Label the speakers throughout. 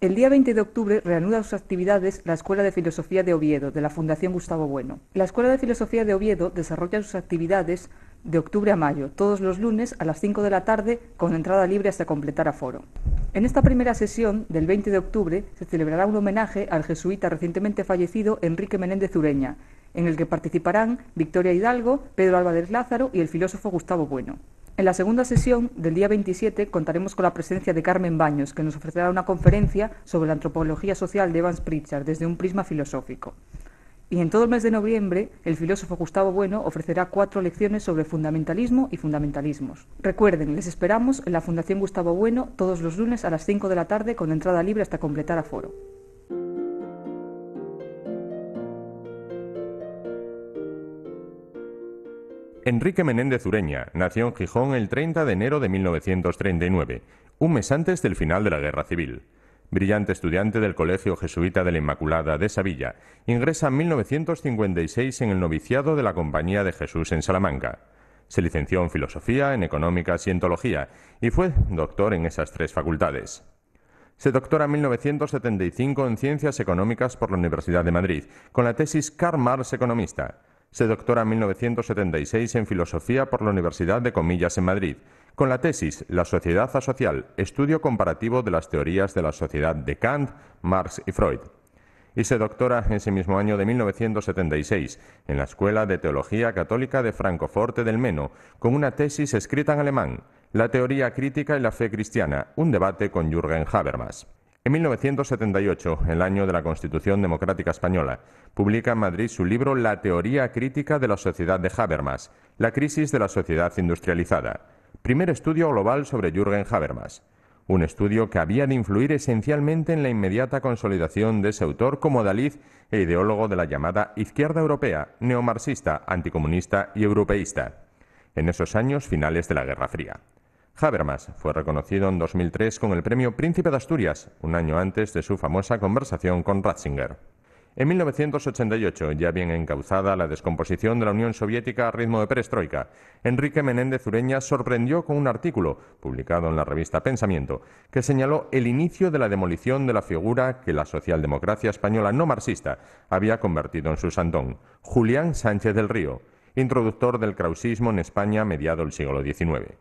Speaker 1: El día 20 de octubre reanuda sus actividades la Escuela de Filosofía de Oviedo, de la Fundación Gustavo Bueno. La Escuela de Filosofía de Oviedo desarrolla sus actividades de octubre a mayo, todos los lunes a las 5 de la tarde, con entrada libre hasta completar aforo. En esta primera sesión, del 20 de octubre, se celebrará un homenaje al jesuita recientemente fallecido Enrique Menéndez Ureña, en el que participarán Victoria Hidalgo, Pedro Álvarez Lázaro y el filósofo Gustavo Bueno. En la segunda sesión, del día 27, contaremos con la presencia de Carmen Baños, que nos ofrecerá una conferencia sobre la antropología social de Evans Pritchard desde un prisma filosófico. Y en todo el mes de noviembre, el filósofo Gustavo Bueno ofrecerá 4 lecciones sobre fundamentalismo y fundamentalismos. Recuerden, les esperamos en la Fundación Gustavo Bueno todos los lunes a las 5 de la tarde, con entrada libre hasta completar aforo.
Speaker 2: Enrique Menéndez Ureña nació en Gijón el 30 de enero de 1939, un mes antes del final de la Guerra Civil. Brillante estudiante del Colegio Jesuita de la Inmaculada de Sevilla, ingresa en 1956 en el noviciado de la Compañía de Jesús en Salamanca. Se licenció en Filosofía, en Económicas y en Teología, y fue doctor en esas 3 facultades. Se doctora en 1975 en Ciencias Económicas por la Universidad de Madrid, con la tesis Karl Marx Economista. Se doctora en 1976 en Filosofía por la Universidad de Comillas en Madrid, con la tesis La sociedad asocial, estudio comparativo de las teorías de la sociedad de Kant, Marx y Freud. Y se doctora ese mismo año de 1976 en la Escuela de Teología Católica de Francoforte del Meno, con una tesis escrita en alemán, La teoría crítica y la fe cristiana, un debate con Jürgen Habermas. En 1978, el año de la Constitución Democrática Española, publica en Madrid su libro La teoría crítica de la sociedad de Habermas, la crisis de la sociedad industrializada, primer estudio global sobre Jürgen Habermas, un estudio que había de influir esencialmente en la inmediata consolidación de ese autor como adalid e ideólogo de la llamada izquierda europea, neomarxista, anticomunista y europeísta, en esos años finales de la Guerra Fría. Habermas fue reconocido en 2003 con el premio Príncipe de Asturias, un año antes de su famosa conversación con Ratzinger. En 1988, ya bien encauzada la descomposición de la Unión Soviética a ritmo de perestroika, Enrique Menéndez Ureña sorprendió con un artículo, publicado en la revista Pensamiento, que señaló el inicio de la demolición de la figura que la socialdemocracia española no marxista había convertido en su santón, Julián Sánchez del Río, introductor del krausismo en España a mediados del siglo XIX.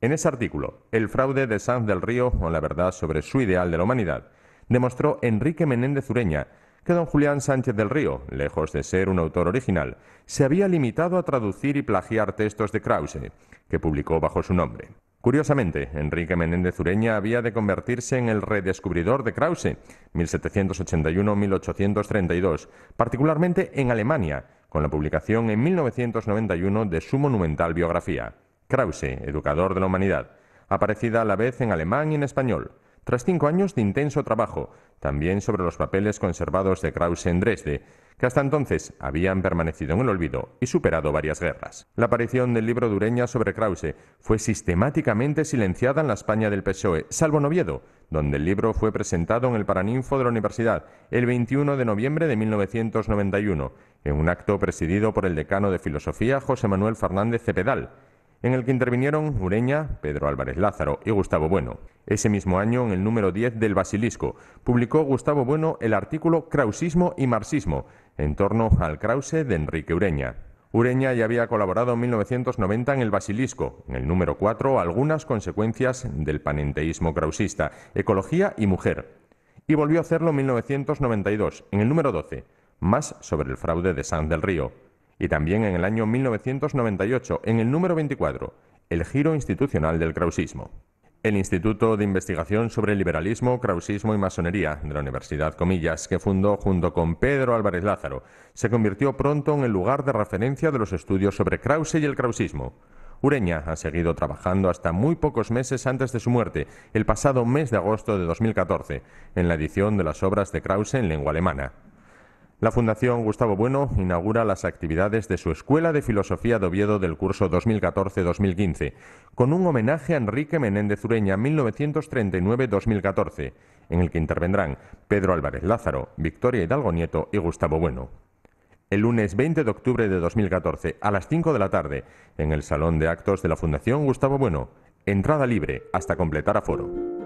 Speaker 2: En ese artículo, El fraude de Sanz del Río o la verdad sobre su ideal de la humanidad, demostró Enrique Menéndez Ureña que don Julián Sánchez del Río, lejos de ser un autor original, se había limitado a traducir y plagiar textos de Krause, que publicó bajo su nombre. Curiosamente, Enrique Menéndez Ureña había de convertirse en el redescubridor de Krause, 1781-1832, particularmente en Alemania, con la publicación en 1991 de su monumental biografía, Krause, educador de la humanidad, aparecida a la vez en alemán y en español, tras 5 años de intenso trabajo, también sobre los papeles conservados de Krause en Dresde, que hasta entonces habían permanecido en el olvido y superado varias guerras. La aparición del libro de Ureña sobre Krause fue sistemáticamente silenciada en la España del PSOE, salvo en Oviedo, donde el libro fue presentado en el Paraninfo de la Universidad el 21 de noviembre de 1991, en un acto presidido por el decano de Filosofía José Manuel Fernández Cepedal, en el que intervinieron Ureña, Pedro Álvarez Lázaro y Gustavo Bueno. Ese mismo año, en el número 10 del Basilisco, publicó Gustavo Bueno el artículo Krausismo y Marxismo, en torno al Krause de Enrique Ureña. Ureña ya había colaborado en 1990 en el Basilisco, en el número 4, algunas consecuencias del panenteísmo krausista, ecología y mujer. Y volvió a hacerlo en 1992, en el número 12, más sobre el fraude de Sanz del Río. Y también en el año 1998, en el número 24, el giro institucional del krausismo. El Instituto de Investigación sobre Liberalismo, Krausismo y Masonería de la Universidad Comillas, que fundó junto con Pedro Álvarez Lázaro, se convirtió pronto en el lugar de referencia de los estudios sobre Krause y el krausismo. Ureña ha seguido trabajando hasta muy pocos meses antes de su muerte, el pasado mes de agosto de 2014, en la edición de las obras de Krause en lengua alemana. La Fundación Gustavo Bueno inaugura las actividades de su Escuela de Filosofía de Oviedo del curso 2014-2015, con un homenaje a Enrique Menéndez Ureña 1939-2014, en el que intervendrán Pedro Álvarez Lázaro, Victoria Hidalgo Nieto y Gustavo Bueno. El lunes 20 de octubre de 2014, a las 5 de la tarde, en el Salón de Actos de la Fundación Gustavo Bueno. Entrada libre hasta completar aforo.